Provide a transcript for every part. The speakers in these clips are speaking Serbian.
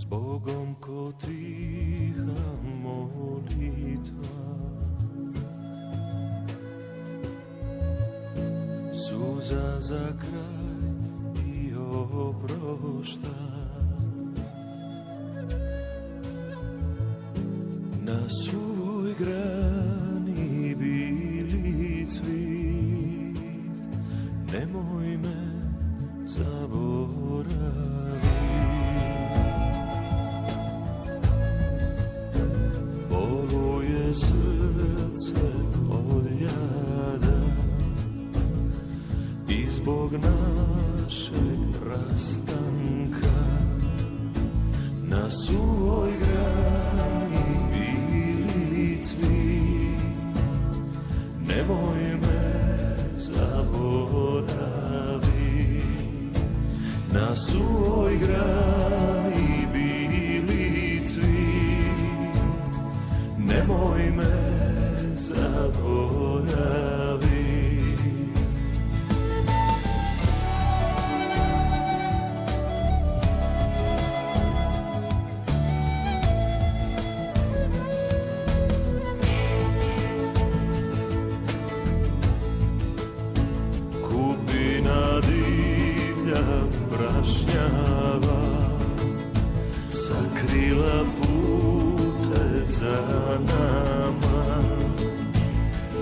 Bogom ko tiha molitva, suza za kraj i oproštaj. Na suvoj grani bili cvit, nemoj me zaboraviti. Boluje srce od jada i zbog našeg rastanka. Na suvoj grani bili cvit, nemoj me zaboravi. Na suvoj grani bili cvit, nemoj me zaboravi. Prašnjava, sakrila pute za nama.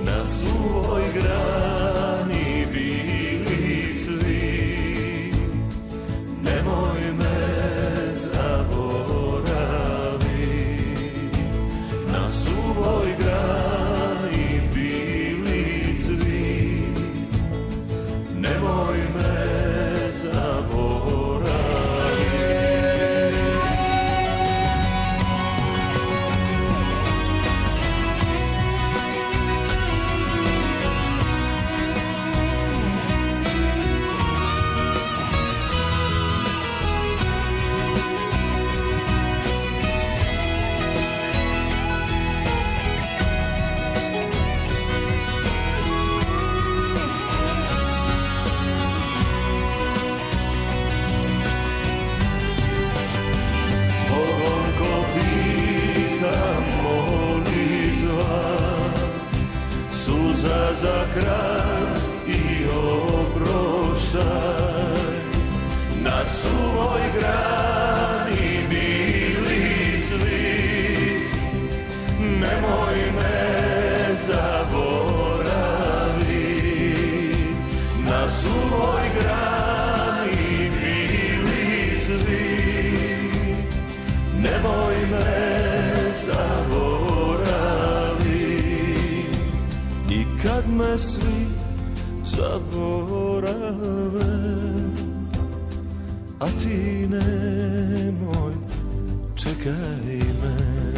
Na svoj grani bili cvit, nemoj me zaboravi. Na svoj grani bili cvit, nemoj me za kraj i oproštaj. Na suvoj grani bili cvit, nemoj me zaboravi. Na suvoj grani bili cvit, nemoj me zaboravi. Kad me svi zaborave, a ti nemoj, čekaj me.